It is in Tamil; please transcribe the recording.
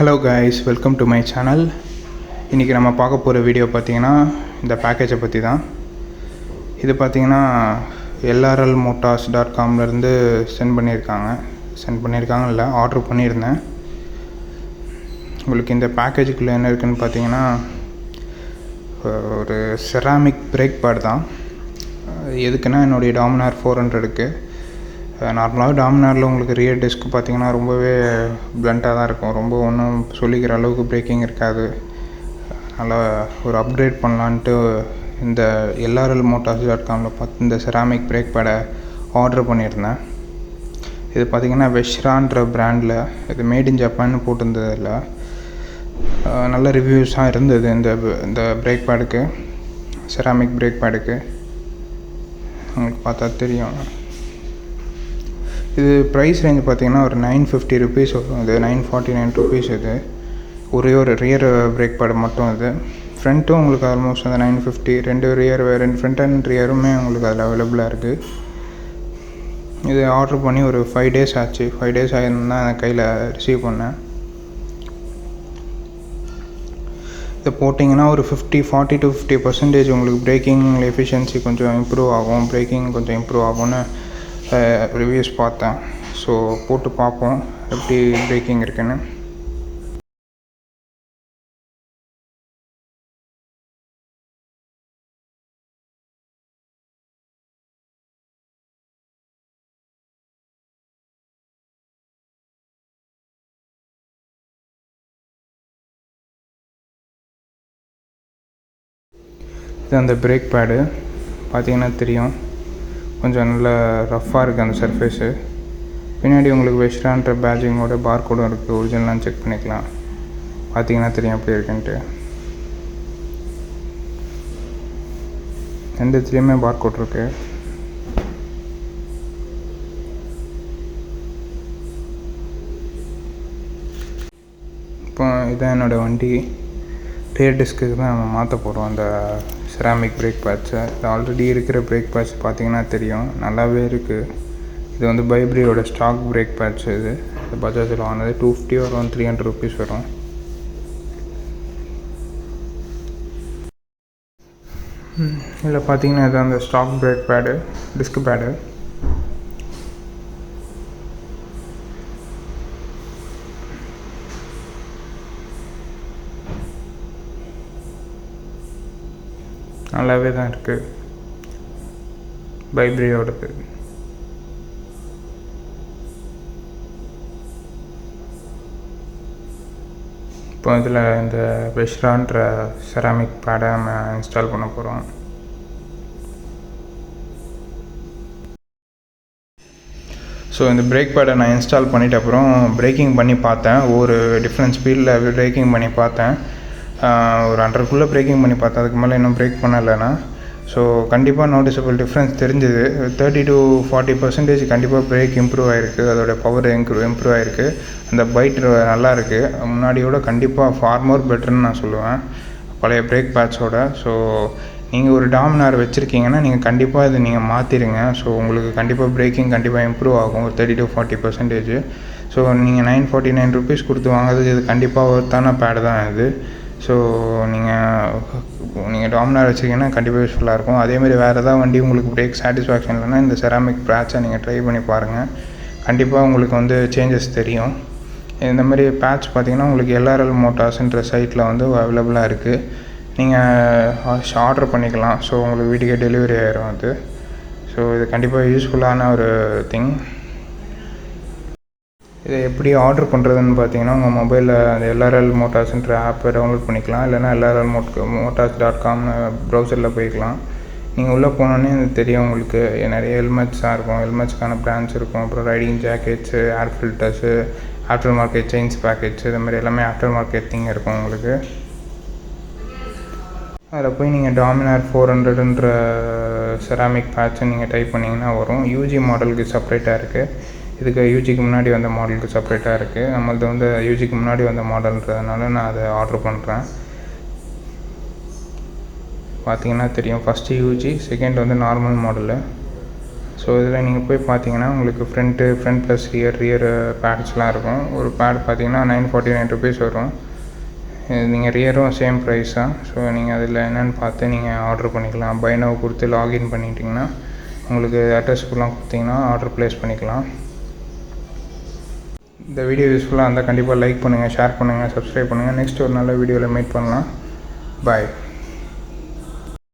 Hello guys, welcome to my channel. இன்றைக்கி நம்ம பார்க்க போகிற வீடியோ பார்த்திங்கன்னா இந்த பேக்கேஜை பற்றி தான். இது பார்த்திங்கன்னா LRLmotors.comலேருந்து சென்ட் பண்ணியிருக்காங்க இல்லை ஆர்டர் பண்ணியிருந்தேன். உங்களுக்கு இந்த பேக்கேஜுக்குள்ளே என்ன இருக்குதுன்னு பார்த்தீங்கன்னா ஒரு செராமிக் பிரேக் பேட் தான். எதுக்குன்னா என்னுடைய டாமினார் 400க்கு நார்மலாக டாமினாரில் உங்களுக்கு ரியர் டிஸ்க் பார்த்திங்கன்னா ரொம்பவே பிளண்ட்டாக தான் இருக்கும். ரொம்ப ஒன்றும் சொல்லிக்கிற அளவுக்கு பிரேக்கிங் இருக்காது. நல்லா ஒரு அப்கிரேட் பண்ணலான்ட்டு இந்த LRLmotors.comல பார்த்து இந்த செராமிக் பிரேக் பேடை ஆர்டர் பண்ணியிருந்தேன். இது பார்த்திங்கன்னா வெஷ்ரான்ற பிராண்டில் இது மேட் இன் ஜப்பான்னு போட்டிருந்ததில்ல. நல்ல ரிவ்யூஸாக இருந்தது இந்த பிரேக் பேடுக்கு, செராமிக் பிரேக் பேடுக்கு. உங்களுக்கு பார்த்தா தெரியும். இது ப்ரைஸ் ரேஞ்ச் பார்த்திங்கன்னா ஒரு 950 ருபீஸ் வரும். இது 949 ருபீஸ். இது ஒரே ஒரு ரியர் பிரேக் பேடு மட்டும். இது ஃப்ரண்ட்டும் உங்களுக்கு ஆல்மோஸ்ட் அந்த 950. ரெண்டு ஃப்ரண்ட் அண்ட் ரியருமே உங்களுக்கு அதில் அவைலபிளாக இருக்குது. இது ஆர்டர் பண்ணி ஒரு 5 டேஸ் ஆச்சு. 5 டேஸ் ஆகிருந்தா என் கையில் ரிசீவ் பண்ணேன். இதை போட்டிங்கன்னா ஒரு 40 to 50% உங்களுக்கு பிரேக்கிங் எஃபிஷியன்சி கொஞ்சம் இம்ப்ரூவ் ஆகும், பிரேக்கிங் கொஞ்சம் இம்ப்ரூவ் ஆகும்னு ரிவ்யூஸ் பார்த்தேன். ஸோ போட்டு பார்ப்போம் எப்படி பிரேக்கிங் இருக்குன்னு. இது அந்த பிரேக் பேடு பார்த்திங்கன்னா தெரியும், கொஞ்சம் நல்லா ரஃப்பாக இருக்குது அந்த சர்ஃபேஸு. பின்னாடி உங்களுக்கு வெஷ்ரான்ற பேட்ஜிங்கோட பார் கோடும் இருக்குது. ஒரிஜினலாக செக் பண்ணிக்கலாம். பார்த்திங்கன்னா தெரியும் எப்படி இருக்குன்ட்டு. ரெண்டுத்துலேயுமே பார் கோட் இருக்குது. இப்போ இதான் என்னோடய வண்டி. ரியர் டிஸ்க்கு தான் நம்ம மாற்ற போகிறோம் அந்த செராமிக் பிரேக் பேட்சை. இது ஆல்ரெடி இருக்கிற பிரேக் பேட்ச் பார்த்திங்கன்னா தெரியும், நல்லாவே இருக்குது. இது வந்து பைப்ரியோட ஸ்டாக் பிரேக் பேட்ச். இது பஜாஜில் வாங்கினது 250 வரும், 300 ருபீஸ் வரும். இதில் பார்த்திங்கன்னா இது அந்த stock brake pad, disc pad. நல்லாவே தான் இருக்குது, பைப்ரியோடது. இப்போ இதில் இந்த வெஷ்ரான்ற செராமிக் பேடை நம்ம இன்ஸ்டால் பண்ண போகிறோம். ஸோ இந்த பிரேக் பேடை நான் இன்ஸ்டால் பண்ணிட்ட அப்புறம் பிரேக்கிங் பண்ணி பார்த்தேன். ஒரு டிஃப்ரெண்ட் ஸ்பீடில் பிரேக்கிங் பண்ணி பார்த்தேன். ஒரு 100க்குள்ளே பிரேக்கிங் பண்ணி பார்த்தேன். அதுக்கு மேலே இன்னும் பிரேக் பண்ணலைன்னா. ஸோ கண்டிப்பாக நோட்டிசபிள் டிஃப்ரென்ஸ் தெரிஞ்சுது. 30 to 40% கண்டிப்பாக பிரேக் இம்ப்ரூவ் ஆகிருக்கு. அதோடய பவர் இம்ப்ரூவ் ஆகிருக்கு. அந்த பைட் நல்லா இருக்குது. முன்னாடியோட கண்டிப்பாக ஃபார் மோர் பெட்டர்னு நான் சொல்லுவேன், பழைய பிரேக் பேட்சோட. ஸோ நீங்கள் ஒரு டாமினார் வச்சுருக்கீங்கன்னா நீங்கள் கண்டிப்பாக இதை நீங்கள் மாற்றிடுங்க. ஸோ உங்களுக்கு கண்டிப்பாக பிரேக்கிங் கண்டிப்பாக இம்ப்ரூவ் ஆகும் ஒரு 30 to 40%. ஸோ நீங்கள் 949 ருபீஸ் கொடுத்து வாங்குறது இது கண்டிப்பாக ஒருத்தான பேடு தான் இது. ஸோ நீங்கள் டாமினார் வச்சுருக்கீங்கன்னா கண்டிப்பாக யூஸ்ஃபுல்லாக இருக்கும். அதேமாதிரி வேறு ஏதாவது வண்டி உங்களுக்கு பிரேக் சாட்டிஸ்ஃபேக்ஷன் இல்லைன்னா இந்த செராமிக் பேட்சை நீங்கள் ட்ரை பண்ணி பாருங்கள். கண்டிப்பாக உங்களுக்கு வந்து சேஞ்சஸ் தெரியும். இந்த மாதிரி பேட்ச் பார்த்திங்கன்னா உங்களுக்கு LRLmotors சைட்டில் வந்து அவைலபிளாக இருக்குது. நீங்கள் ஆர்டர் பண்ணிக்கலாம். ஸோ உங்களுக்கு வீட்டுக்கே டெலிவரி ஆகிரும் அது. ஸோ இது கண்டிப்பாக யூஸ்ஃபுல்லான ஒரு திங். இதை எப்படி ஆர்டர் பண்ணுறதுன்னு பார்த்தீங்கன்னா உங்கள் மொபைலில் அந்த LRLmotors ஆப்பை டவுன்லோட் பண்ணிக்கலாம். இல்லைனா LRLmotors.com ப்ரௌசரில் போய்க்கலாம். நீங்கள் உள்ளே போனோன்னே இது தெரியும். உங்களுக்கு நிறைய ஹெல்மெட்ஸாக இருக்கும், ஹெல்மெட்ஸ்க்கான பிராண்ட்ஸ் இருக்கும். அப்புறம் riding jackets, air filters, aftermarket chains packets, இது மாதிரி எல்லாமே ஆஃப்டர் மார்க்கெட் திங் இருக்கும் உங்களுக்கு. அதில் போய் நீங்கள் டாமினார் 400ன்ற செராமிக் பேட்சை நீங்கள் டைப் பண்ணிங்கன்னா வரும். UG மாடலுக்கு செப்பரேட்டாக இருக்குது. இதுக்கு UGக்கு முன்னாடி வந்த மாடலுக்கு செப்பரேட்டாக இருக்குது. நம்மளது வந்து UGக்கு முன்னாடி வந்த மாடல்ன்றதுனால நான் அதை ஆர்டர் பண்ணுறேன். பார்த்திங்கன்னா தெரியும், ஃபஸ்ட்டு UG, செகண்ட் வந்து நார்மல் மாடலு. ஸோ இதில் நீங்கள் போய் பார்த்தீங்கன்னா உங்களுக்கு ஃப்ரண்ட் ப்ளஸ் ரியர் பேட்ஸ்லாம் இருக்கும். ஒரு பேட் பார்த்தீங்கன்னா 949 ருபீஸ் வரும். நீங்கள் ரியரும் சேம் ப்ரைஸ் தான். ஸோ நீங்கள் அதில் என்னென்னு பார்த்து நீங்கள் ஆர்டர் பண்ணிக்கலாம். பை நவ் கொடுத்து லாகின் பண்ணிட்டீங்கன்னா உங்களுக்கு அட்ரஸ் ஃபுல்லாக கொடுத்தீங்கன்னா ஆர்டர் ப்ளேஸ் பண்ணிக்கலாம். இந்த வீடியோ யூஸ்ஃபுல்லாக இருந்தால் கண்டிப்பாக லைக் பண்ணுங்கள், ஷேர் பண்ணுங்கள், சப்ஸ்கிரைப் பண்ணுங்கள். நெக்ஸ்ட் ஒரு நல்ல வீடியோவில் மீட் பண்ணலாம். பாய்.